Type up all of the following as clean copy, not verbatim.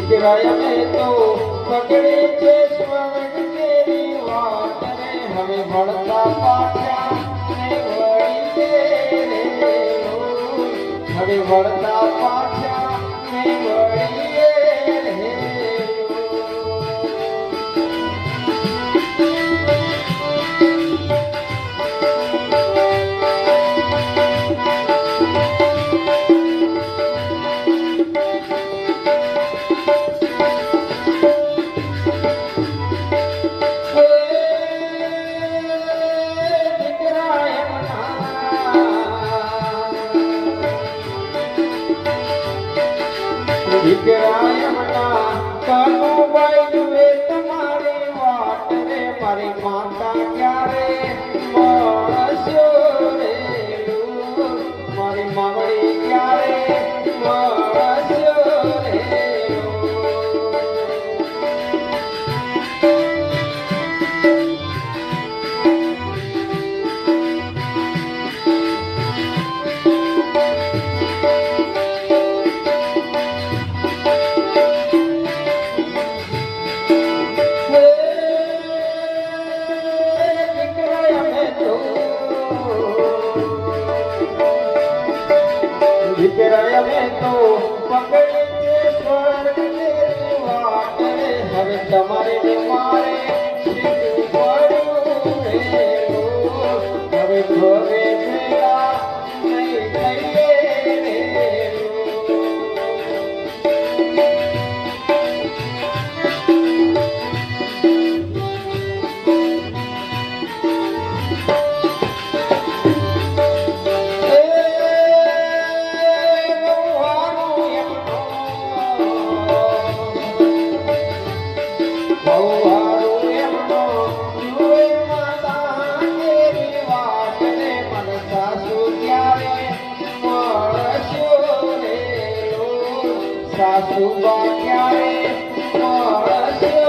દીકરાય મેં તો પકડે છે સ્વર્ગ કેરી વાત રે હવે વળતા પાછા ને વળી રે હવે વળતા પાછા ને વળી રે દીકરાય મના કાનુબાઈ જુએ તમારી વાટ રે મારી માતા ક્યારે મળશો રે મારી મામડી ક્યારે મળશો રે દીકરાય મેં તો પકડે છે સ્વર્ગ કેરી વાત રે હવે તમારે ને મારે શીખવું પડ્યું રે હવે ઘરે ભેગા નહીં થઈએ રે સાસુબા ક્યારે મળશો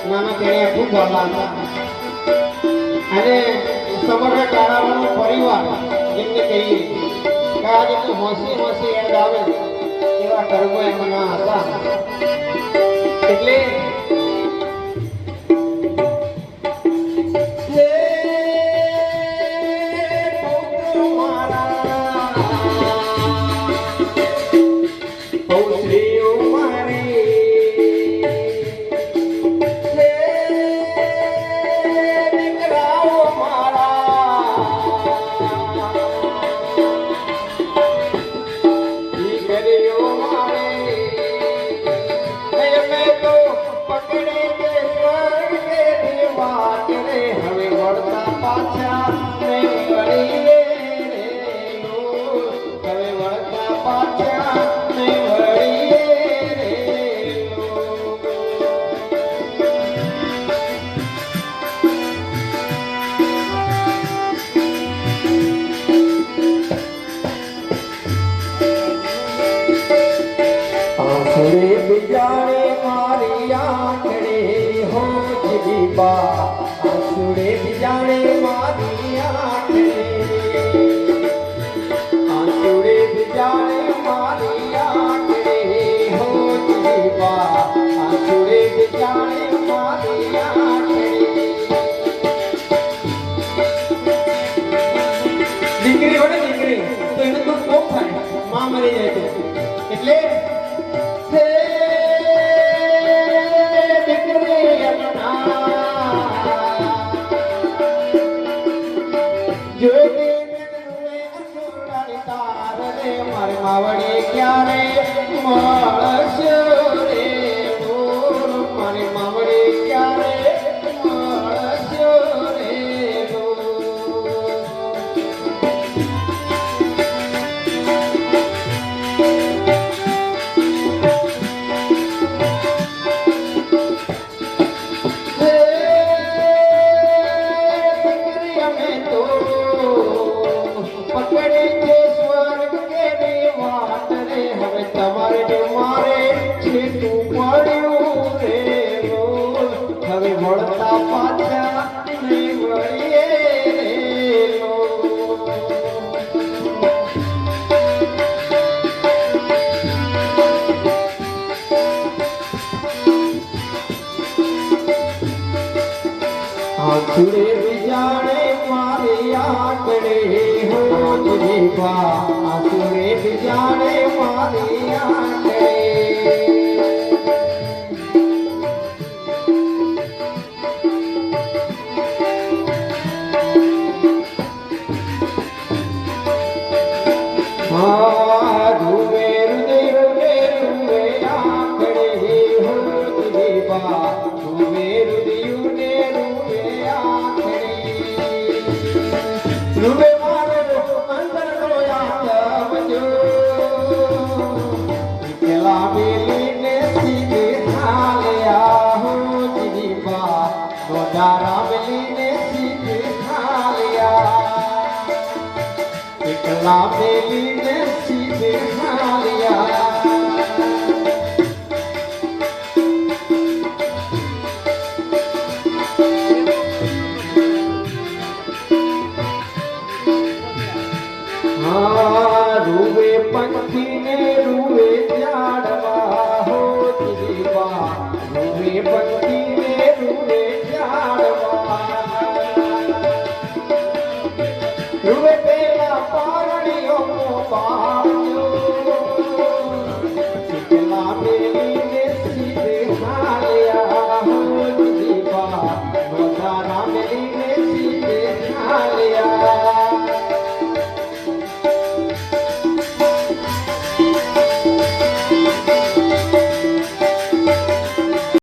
નાના તેણે ખૂબ ભરલા હતા અને સમગ્ર કારાવાનો પરિવાર જેમને કહીએ કે આજે હોંસી હોંસી યાદ આવે એવા કર્મો એમના હતા એટલે આંસુડે જાણે મારી આંખે આંસુડે જાણે મારી આંખે હો જીવા આંસુડે જાણે મારી આંખે દીકરી હોય ને દીકરી તો એનું દુઃખ બહુ થાય માં મરી જાય તો એટલે માવડી ક્યારે મળશે રે મારી માવડી ક્યારે મળશે રે અમે તો પકડી છે સ્વર્ગ હવે તમારે મારે છેટું પડ્યું રે હવે વળતા પાછા નહીં વળીએ આંસુડે જાણે મારી આંકડે હો જીવા આંસુડે જાણે મારી આંકડે રૂવે હૃદય રૂવે રૂવે આંકડે હો જીવા રૂવે હૃદય રૂવે આંકડે રૂવે મારો અંતર નો યાદ બજો એકલા બેલીને સીધે હાલ્યા હો જીવા ગોડારા બેલીને સીધે હાલ્યા એકલા બેલીને સીધે હાલ્યા રૂવે પંખીને રૂવે ઝાડવા હો જીવા રૂવે પંખીને રૂવે ઝાડવા રૂવે પેલા પારણીઓ પાડ્યો કેટલા બેલીને સીધે હાલ્યા હો જીવા નોધારા બેલી